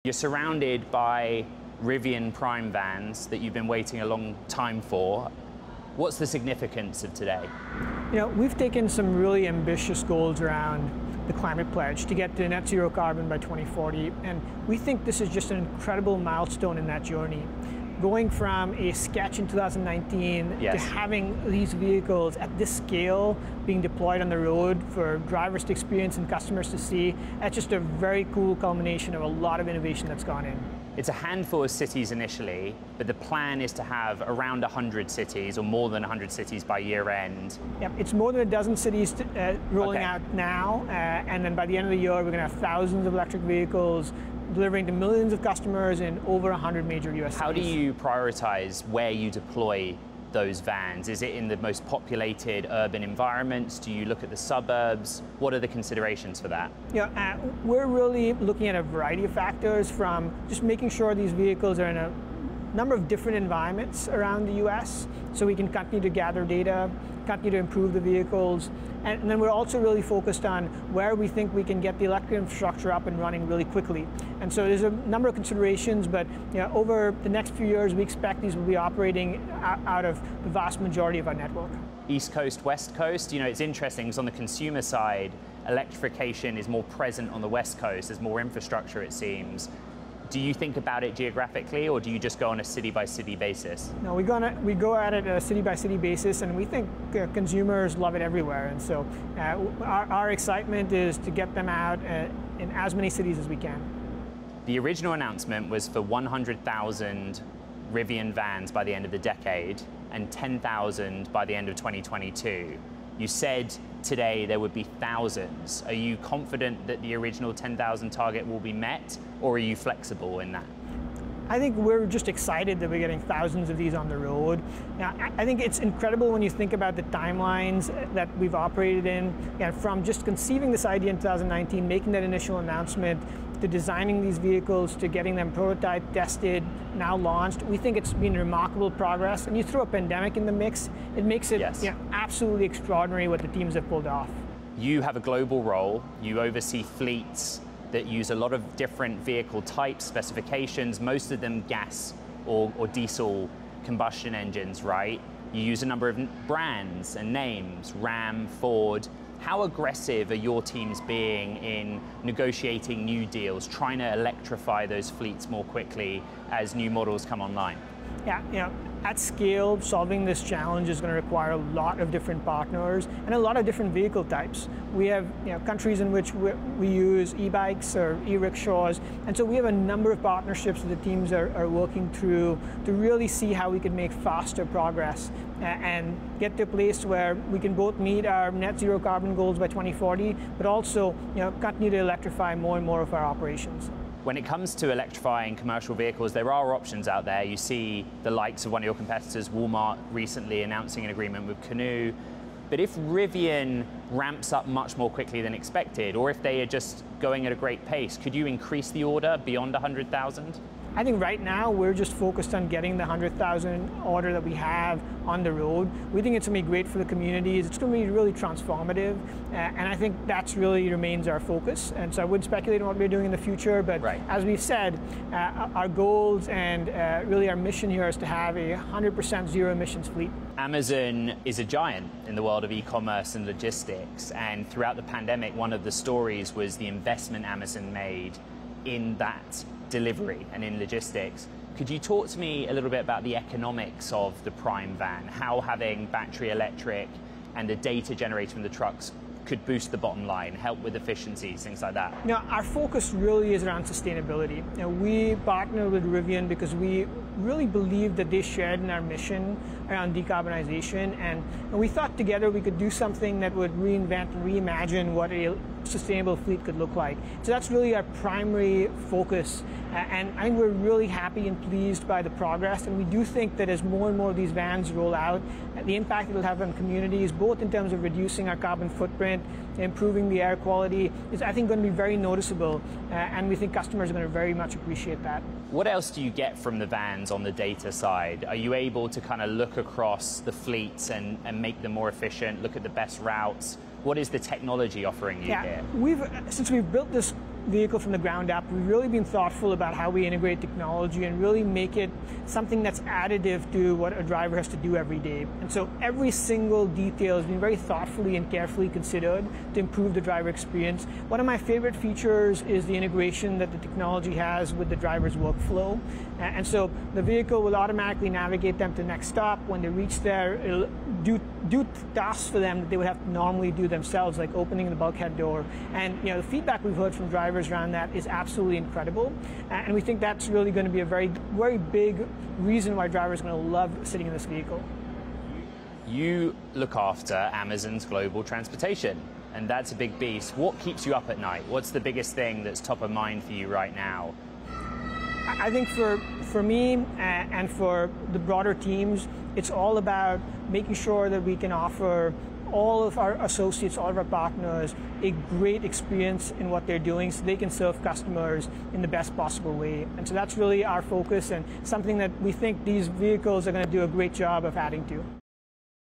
You're surrounded by Rivian Prime vans that you've been waiting a long time for. What's the significance of today? We've taken some really ambitious goals around the climate pledge to get to net zero carbon by 2040, and we think this is just an incredible milestone in that journey. Going from a sketch in 2019 to having these vehicles at this scale being deployed on the road for drivers to experience and customers to see, that's just a very cool culmination of a lot of innovation that's gone in. It's a handful of cities initially, but the plan is to have around 100 cities or more than 100 cities by year end. Yep, it's more than a dozen cities rolling out now, and then by the end of the year, we're going to have thousands of electric vehicles delivering to millions of customers in over 100 major US cities. How do you prioritize where you deploy those vans? Is it in the most populated urban environments? Do you look at the suburbs? What are the considerations for that? We're really looking at a variety of factors, from just making sure these vehicles are in a number of different environments around the US, so we can continue to gather data, continue to improve the vehicles, and then we're also really focused on where we think we can get the electric infrastructure up and running really quickly. And so there's a number of considerations, but over the next few years, we expect these will be operating out of the vast majority of our network. East Coast, West Coast, it's interesting because on the consumer side, electrification is more present on the West Coast. There's more infrastructure, it seems. Do you think about it geographically, or do you just go on a city-by-city basis? No, we go at it on a city-by-city basis, and we think consumers love it everywhere. And so our excitement is to get them out in as many cities as we can. The original announcement was for 100,000 Rivian vans by the end of the decade and 10,000 by the end of 2022. You said today there would be thousands. Are you confident that the original 10,000 target will be met, or are you flexible in that? I think we're just excited that we're getting thousands of these on the road. Now, I think it's incredible when you think about the timelines that we've operated in, from just conceiving this idea in 2019, making that initial announcement, to designing these vehicles, to getting them prototype tested, now launched. We think it's been remarkable progress. And you throw a pandemic in the mix, it makes it absolutely extraordinary what the teams have pulled off. You have a global role. You oversee fleets that use a lot of different vehicle types, specifications, most of them gas or diesel combustion engines, right? You use a number of brands and names, Ram, Ford. How aggressive are your teams being in negotiating new deals, trying to electrify those fleets more quickly as new models come online? At scale, solving this challenge is going to require a lot of different partners and a lot of different vehicle types. We have countries in which we use e-bikes or e-rickshaws, and so we have a number of partnerships that the teams are working through to really see how we can make faster progress and get to a place where we can both meet our net zero carbon goals by 2040, but also continue to electrify more and more of our operations. When it comes to electrifying commercial vehicles, there are options out there. You see the likes of one of your competitors, Walmart, recently announcing an agreement with Canoo. But if Rivian ramps up much more quickly than expected, or if they are just going at a great pace, could you increase the order beyond 100,000? I think right now we're just focused on getting the 100,000 order that we have on the road. We think it's going to be great for the communities. It's going to be really transformative, and I think that's really remains our focus. And so I wouldn't speculate on what we're doing in the future, but as we've said, our goals and really our mission here is to have a 100% zero emissions fleet. Amazon is a giant in the world of e-commerce and logistics, and throughout the pandemic, one of the stories was the investment Amazon made in that delivery and in logistics. Could you talk to me a little bit about the economics of the Prime van, how having battery electric and the data generated from the trucks could boost the bottom line, help with efficiencies, things like that? Our focus really is around sustainability. We partner with Rivian because we really believe that they shared in our mission around decarbonization, and we thought together we could do something that would reinvent and reimagine what a sustainable fleet could look like. So that's really our primary focus, and I think we're really happy and pleased by the progress, and we do think that as more and more of these vans roll out, the impact it'll have on communities, both in terms of reducing our carbon footprint, improving the air quality, is I think going to be very noticeable, and we think customers are going to very much appreciate that. What else do you get from the vans on the data side? Are you able to kind of look across the fleets and make them more efficient, look at the best routes? What is the technology offering you here? Since we've built this vehicle from the ground up. We've really been thoughtful about how we integrate technology and really make it something that's additive to what a driver has to do every day. And so every single detail has been very thoughtfully and carefully considered to improve the driver experience. One of my favorite features is the integration that the technology has with the driver's workflow. And so the vehicle will automatically navigate them to the next stop. When they reach there, it'll do tasks for them that they would have to normally do themselves, like opening the bulkhead door. And the feedback we've heard from drivers around that is absolutely incredible. And we think that's really going to be a very, very big reason why drivers are going to love sitting in this vehicle. You look after Amazon's global transportation, and that's a big beast. What keeps you up at night? What's the biggest thing that's top of mind for you right now? I think for me and for the broader teams, it's all about making sure that we can offer all of our associates, all of our partners, a great experience in what they're doing so they can serve customers in the best possible way. And so that's really our focus and something that we think these vehicles are going to do a great job of adding to.